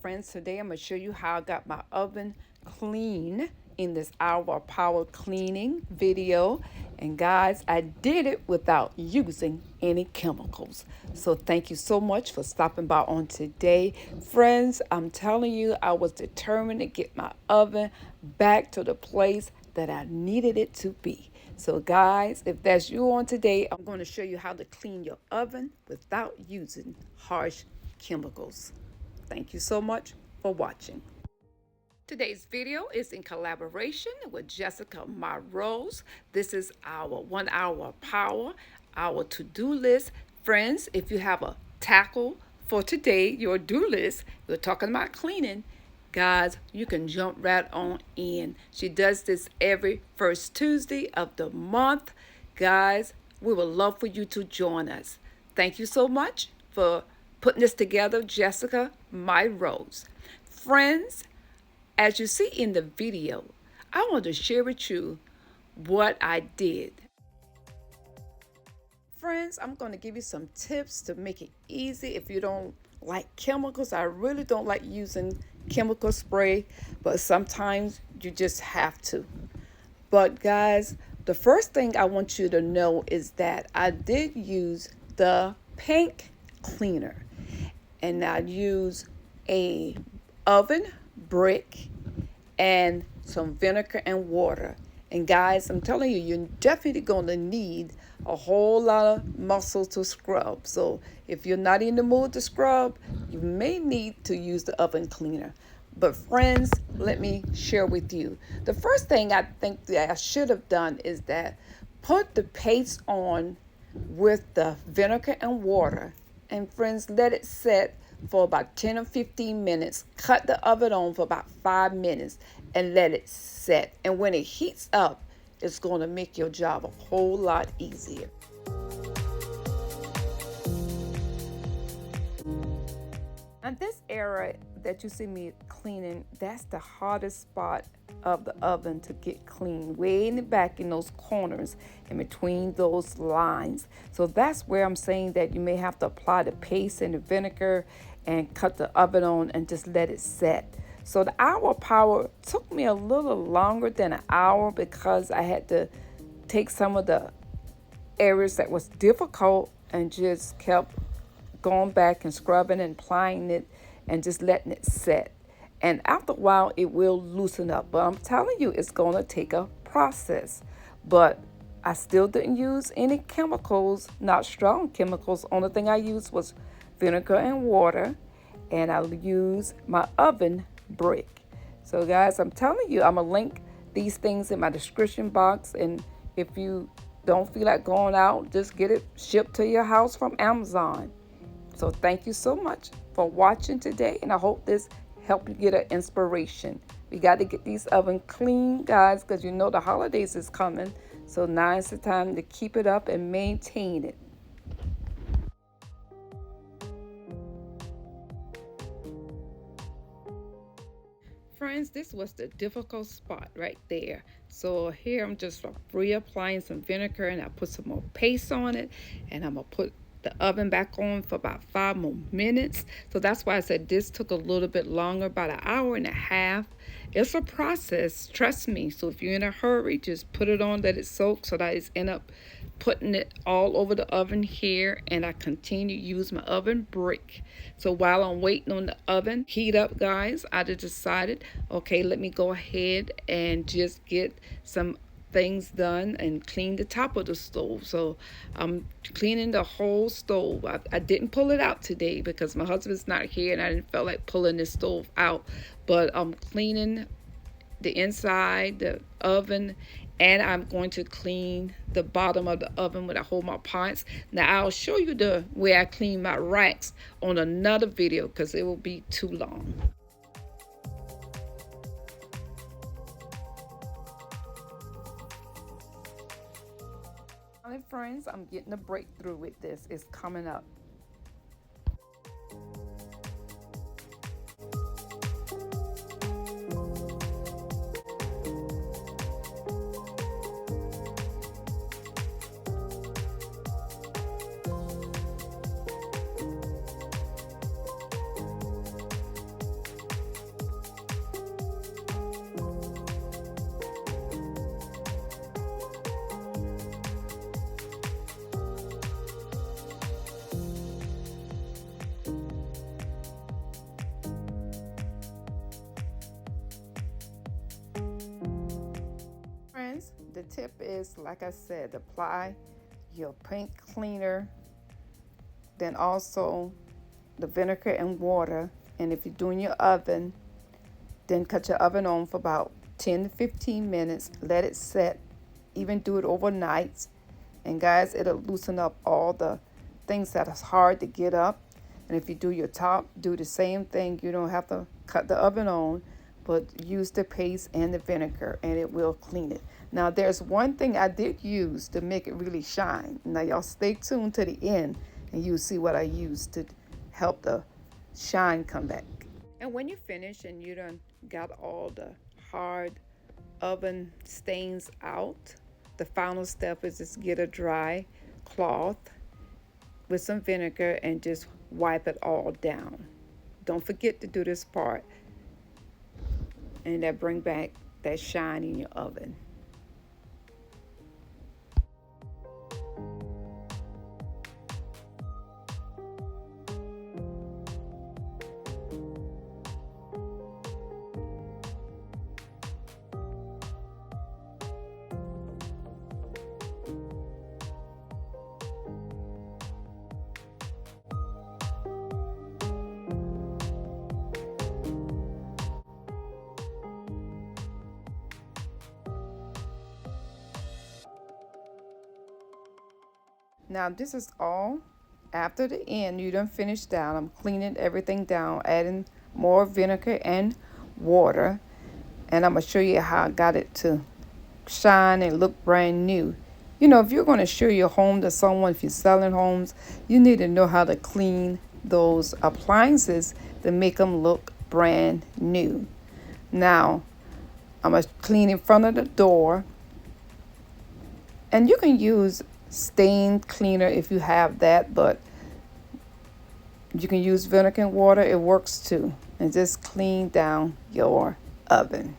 friends, today I'm going to show you how I got my oven clean in this hour of power cleaning video. And guys, I did it without using any chemicals. So thank you so much for stopping by on today. Friends, I'm telling you, I was determined to get my oven back to the place that I needed it to be. So guys, if that's you on today, I'm going to show you how to clean your oven without using harsh chemicals. Thank you so much for watching. Today's video is in collaboration with Jessica Myrose. This is our 1 hour power, our to-do list. Friends, if you have a tackle for today, your do list, we're talking about cleaning, guys, you can jump right on in. She does this every first Tuesday of the month. Guys, we would love for you to join us. Thank you so much for putting this together, Jessica Myrose. Friends, as you see in the video, I want to share with you what I did. Friends, I'm going to give you some tips to make it easy if you don't like chemicals. I really don't like using chemical spray, but sometimes you just have to. But guys, the first thing I want you to know is that I did use the pink cleaner, and I use a oven brick and some vinegar and water. And guys, I'm telling you, you're definitely going to need a whole lot of muscle to scrub. So if you're not in the mood to scrub, you may need to use the oven cleaner. But friends, let me share with you. The first thing I think that I should have done is that put the paste on with the vinegar and water. And friends, let it set for about 10 or 15 minutes. Cut the oven on for about 5 minutes and let it set. And when it heats up, it's going to make your job a whole lot easier. And this area that you see me cleaning, that's the hardest spot of the oven to get clean, way in the back in those corners in between those lines. So that's where I'm saying that you may have to apply the paste and the vinegar and cut the oven on and just let it set. So the hour power took me a little longer than an hour because I had to take some of the areas that was difficult and just kept going back and scrubbing and applying it and just letting it set. And after a while, it will loosen up. But I'm telling you, it's going to take a process. But I still didn't use any chemicals, not strong chemicals. Only thing I used was vinegar and water. And I used my oven brick. So guys, I'm telling you, I'm going to link these things in my description box. And if you don't feel like going out, just get it shipped to your house from Amazon. So thank you so much for watching today. And I hope this help you get an inspiration. We got to get these ovens clean, guys, because you know the holidays is coming. So now is the time to keep it up and maintain it. Friends, this was the difficult spot right there. So here I'm just reapplying some vinegar, and I put some more paste on it, and I'm gonna put the oven back on for about 5 more minutes. So that's why I said this took a little bit longer, about an hour and a half. It's a process, trust me. So if you're in a hurry, just put it on, let it soak. So that I just end up putting it all over the oven here, and I continue to use my oven brick. So while I'm waiting on the oven heat up, guys, I just decided, okay, let me go ahead and just get some things done and clean the top of the stove. So I'm cleaning the whole stove. I didn't pull it out today because my husband's not here and I didn't feel like pulling the stove out, but I'm cleaning the inside, the oven, and I'm going to clean the bottom of the oven when I hold my pots. Now I'll show you the way I clean my racks on another video because it will be too long. Friends, I'm getting a breakthrough with this. It's coming up. the tip is, like I said, apply your paint cleaner, then also the vinegar and water. And if you're doing your oven, then cut your oven on for about 10 to 15 minutes. Let it set. Even do it overnight. And guys, it'll loosen up all the things that is hard to get up. And if you do your top, do the same thing. You don't have to cut the oven on, but use the paste and the vinegar, and it will clean it. Now, there's one thing I did use to make it really shine. Now, y'all stay tuned to the end, and you'll see what I used to help the shine come back. And when you finish and you done got all the hard oven stains out, the final step is just get a dry cloth with some vinegar and just wipe it all down. Don't forget to do this part, and that bring back that shine in your oven. Now this is all after the end. You done finished down. I'm cleaning everything down, adding more vinegar and water, and I'm gonna show you how I got it to shine and look brand new. You know, if you're going to show your home to someone, if you're selling homes, you need to know how to clean those appliances to make them look brand new. Now I'm gonna clean in front of the door, and you can use stain cleaner if you have that, but you can use vinegar and water. It works too. And just clean down your oven.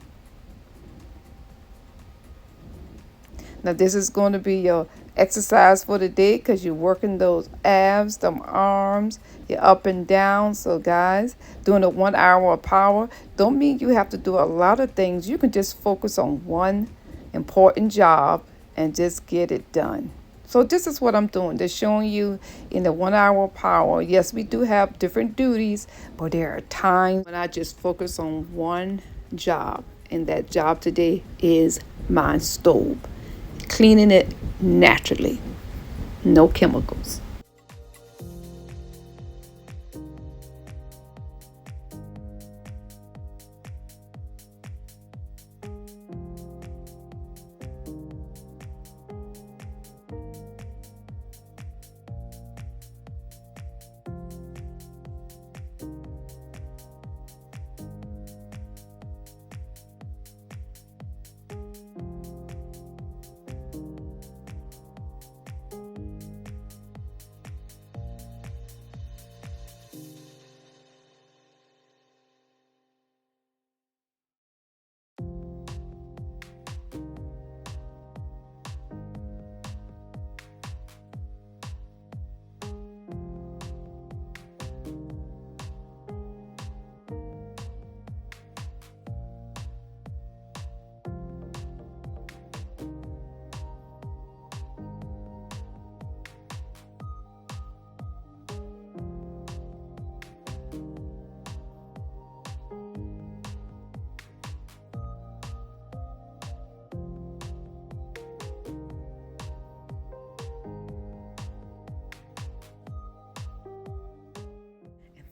Now this is going to be your exercise for the day, because you're working those abs, them arms, you're up and down. So guys, doing a 1 hour of power don't mean you have to do a lot of things. You can just focus on one important job and just get it done. So this is what I'm doing. Just showing you in the 1 hour power. Yes, we do have different duties, but there are times when I just focus on one job. And that job today is my stove. Cleaning it naturally. No chemicals.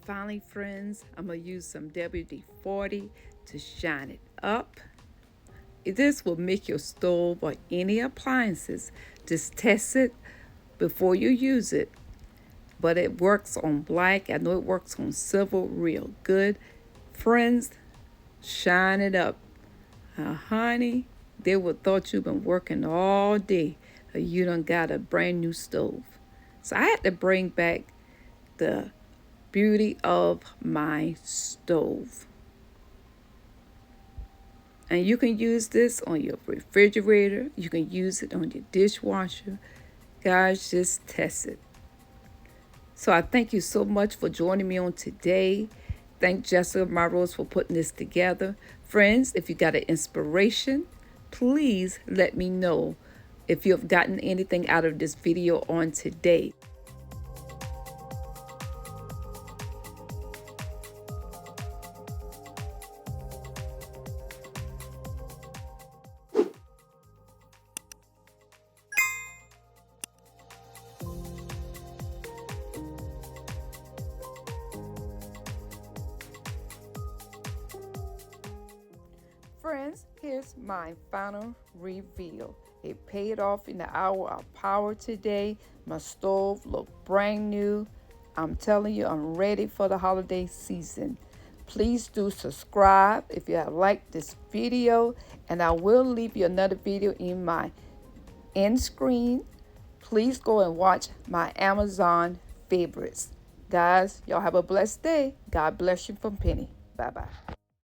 Finally, friends, I'm going to use some WD-40 to shine it up. This will make your stove or any appliances. Just test it before you use it. But it works on black. I know it works on silver real good. Friends, shine it up. Honey, they would thought you've been working all day. Or you done got a brand new stove. So I had to bring back the beauty of my stove. And you can use this on your refrigerator. You can use it on your dishwasher. Guys, just test it. So I thank you so much for joining me on today. Thank Jessica Myrose for putting this together. Friends, if you got an inspiration, please let me know if you've gotten anything out of this video on today. Friends, here's my final reveal. It paid off in the hour of power today. My stove looked brand new. I'm telling you, I'm ready for the holiday season. Please do subscribe if you have liked this video, and I will leave you another video in my end screen. Please go and watch my Amazon favorites. Guys, y'all have a blessed day. God bless you from Penny. Bye-bye.